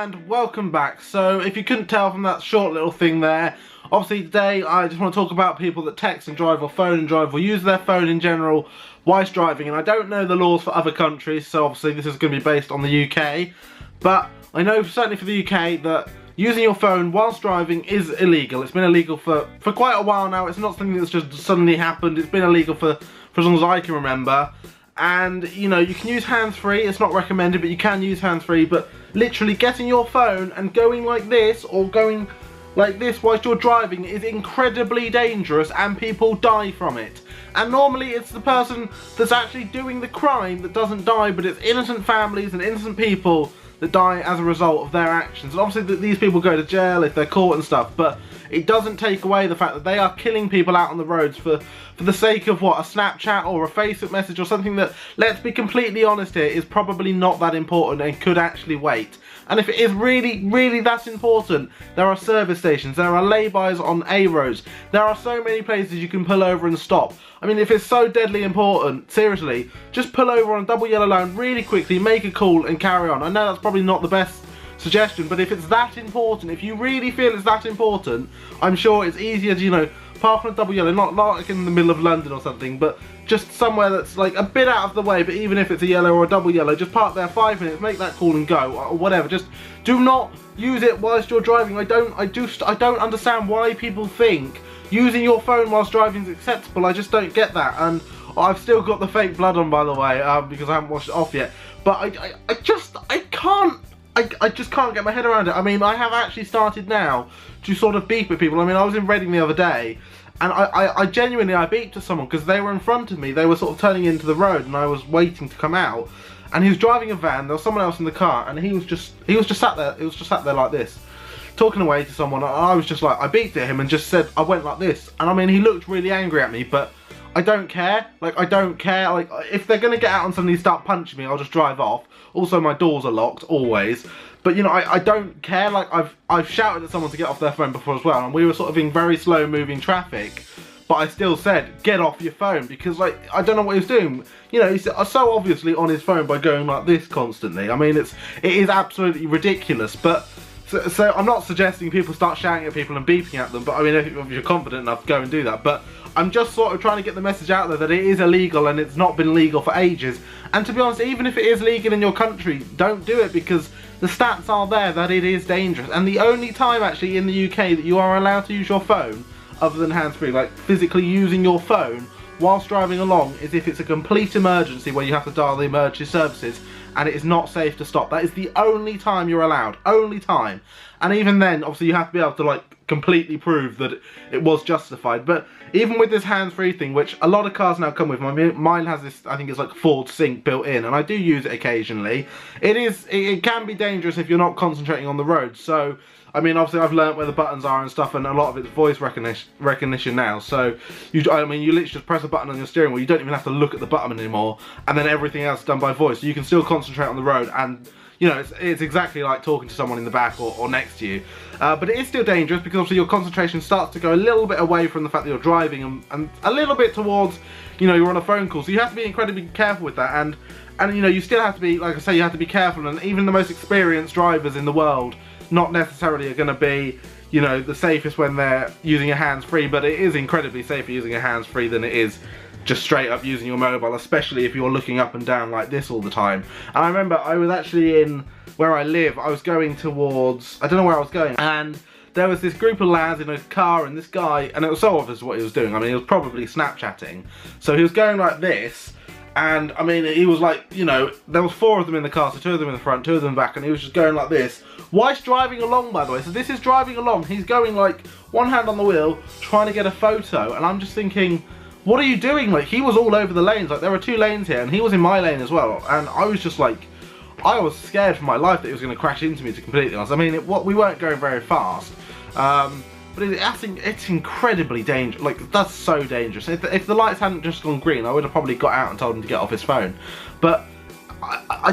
and welcome back. So if you couldn't tell from that short little thing there, obviously today I just want to talk about people that text and drive or phone and drive or use their phone in general whilst driving. And I don't know the laws for other countries, so obviously this is going to be based on the UK, but I know certainly for the UK that using your phone whilst driving is illegal. It's been illegal for quite a while now. It's not something that's just suddenly happened. It's been illegal for as long as I can remember. And you know, you can use hands-free. It's not recommended, but you can use hands-free. But literally getting your phone and going like this or going like this whilst you're driving is incredibly dangerous, and people die from it. And normally it's the person that's actually doing the crime that doesn't die, but it's innocent families and innocent people that die as a result of their actions. And obviously these people go to jail if they're caught and stuff, but it doesn't take away the fact that they are killing people out on the roads for the sake of what, a Snapchat or a Facebook message or something that, let's be completely honest here, is probably not that important and could actually wait. And if it is really that important, there are service stations, there are lay-bys on A roads, there are so many places you can pull over and stop. I mean, if it's so deadly important, seriously, just pull over on a double yellow line really quickly, make a call and carry on. I know that's probably not the best suggestion, but if it's that important, if you really feel it's that important, I'm sure it's easier to, you know, park on a double yellow, not like in the middle of London or something, but just somewhere that's like a bit out of the way. But even if it's a yellow or a double yellow, just park there 5 minutes, make that call and go, or whatever. Just do not use it whilst you're driving. I don't understand why people think using your phone whilst driving is acceptable. I just don't get that. And I've still got the fake blood on, by the way, because I haven't washed it off yet. But I just can't get my head around it. I mean, I have actually started now to sort of beep at people. I mean, I was in Reading the other day, and I genuinely beeped at someone because they were in front of me. They were sort of turning into the road, and I was waiting to come out. And he was driving a van. There was someone else in the car, and he was just sat there. He was just sat there like this, talking away to someone. And I was just like, I beeped at him and just said, I went like this. And I mean, he looked really angry at me, but I don't care. Like, I don't care. Like, if they're gonna get out and suddenly start punching me, I'll just drive off. Also, my doors are locked always. But you know, I don't care. Like, I've shouted at someone to get off their phone before as well, and we were sort of in very slow moving traffic, but I still said, get off your phone, because like, I don't know what he was doing. You know, he's so obviously on his phone by going like this constantly. I mean, it is absolutely ridiculous. But so I'm not suggesting people start shouting at people and beeping at them, but I mean, if you're confident enough, go and do that. But I'm just sort of trying to get the message out there that it is illegal, and it's not been legal for ages. And to be honest, even if it is legal in your country, don't do it, because the stats are there that it is dangerous. And the only time actually in the UK that you are allowed to use your phone, other than hands-free, like physically using your phone whilst driving along, is if it's a complete emergency where you have to dial the emergency services and it is not safe to stop. That is the only time you're allowed, only time. And even then, obviously you have to be able to like completely prove that it was justified. But even with this hands-free thing, which a lot of cars now come with, mine has this, I think it's like Ford Sync built in, and I do use it occasionally. It can be dangerous if you're not concentrating on the road. So I mean, obviously I've learnt where the buttons are and stuff, and a lot of it's voice recognition now. So you literally just press a button on your steering wheel. You don't even have to look at the button anymore, and then everything else is done by voice. So you can still concentrate on the road, and you know, it's exactly like talking to someone in the back or next to you. But it is still dangerous, because obviously your concentration starts to go a little bit away from the fact that you're driving and a little bit towards, you know, you're on a phone call. So you have to be incredibly careful with that, and you know, you still have to be, like I say, you have to be careful. And even the most experienced drivers in the world not necessarily are going to be, you know, the safest when they're using a hands-free, but it is incredibly safer using a hands-free than it is just straight up using your mobile, especially if you're looking up and down like this all the time. And I remember I was actually in where I live, I was going towards, I don't know where I was going, and there was this group of lads in a car, and this guy, and it was so obvious what he was doing. I mean, he was probably Snapchatting. So he was going like this, and I mean, he was like, you know, there was 4 of them in the car, so 2 of them in the front, 2 of them back, and he was just going like this. Whilst driving along, by the way. So this is driving along. He's going like one hand on the wheel, trying to get a photo, and I'm just thinking, what are you doing? Like, he was all over the lanes. Like, there were 2 lanes here, and he was in my lane as well. And I was just like, I was scared for my life that he was going to crash into me, to completely honest. I mean, we weren't going very fast. But it's incredibly dangerous. Like, that's so dangerous. If the lights hadn't just gone green, I would have probably got out and told him to get off his phone. But I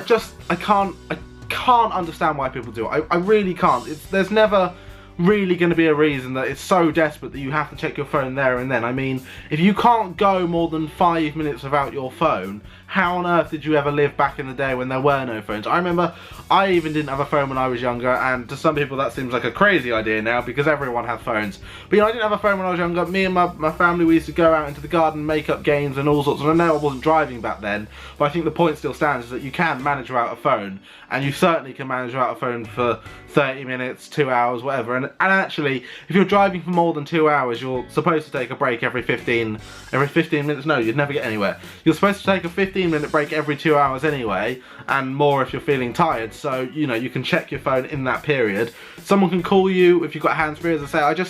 can't understand why people do it. I really can't. There's never really going to be a reason that it's so desperate that you have to check your phone there and then. I mean, if you can't go more than 5 minutes without your phone, how on earth did you ever live back in the day when there were no phones? I remember I even didn't have a phone when I was younger, and to some people that seems like a crazy idea now because everyone has phones. But you know, I didn't have a phone when I was younger. Me and my family, we used to go out into the garden, make up games and all sorts. And I know I wasn't driving back then, but I think the point still stands is that you can manage without a phone, and you certainly can manage without a phone for 30 minutes, 2 hours, whatever. And actually, if you're driving for more than 2 hours, you're supposed to take a break every 15 minutes. No, you'd never get anywhere. You're supposed to take a 15-minute break every 2 hours anyway, and more if you're feeling tired. So, you know, you can check your phone in that period. Someone can call you if you've got hands-free. As I say,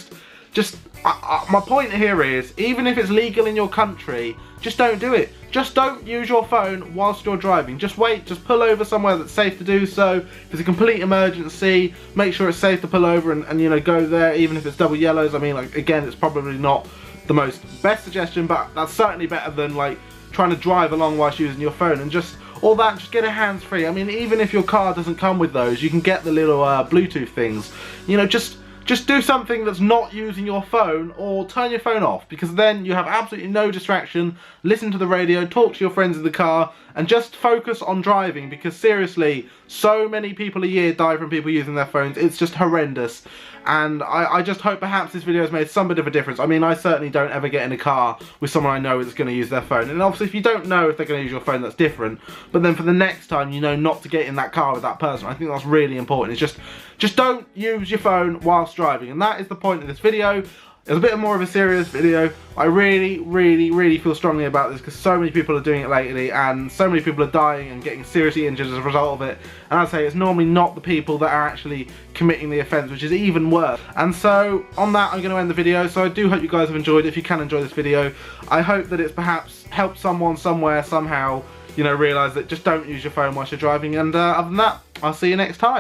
my point here is, even if it's legal in your country, just don't do it. Just don't use your phone whilst you're driving. Just wait, just pull over somewhere that's safe to do so. If it's a complete emergency, make sure it's safe to pull over and you know, go there, even if it's double yellows. I mean, like, again, it's probably not the most best suggestion, but that's certainly better than like trying to drive along whilst using your phone. And just all that, just get a hands-free. I mean, even if your car doesn't come with those, you can get the little Bluetooth things. You know, just do something that's not using your phone, or turn your phone off, because then you have absolutely no distraction. Listen to the radio, talk to your friends in the car, and just focus on driving, because seriously, so many people a year die from people using their phones. It's just horrendous. And I just hope perhaps this video has made some bit of a difference. I mean, I certainly don't ever get in a car with someone I know that's going to use their phone. And obviously, if you don't know if they're going to use your phone, that's different. But then for the next time, you know not to get in that car with that person. I think that's really important. It's just don't use your phone whilst driving. And that is the point of this video. It's a bit more of a serious video. I really feel strongly about this because so many people are doing it lately, and so many people are dying and getting seriously injured as a result of it. And I'd say it's normally not the people that are actually committing the offence, which is even worse. And so on that, I'm going to end the video. So I do hope you guys have enjoyed it. If you can enjoy this video, I hope that it's perhaps helped someone somewhere, somehow, you know, realise that just don't use your phone whilst you're driving. And other than that, I'll see you next time.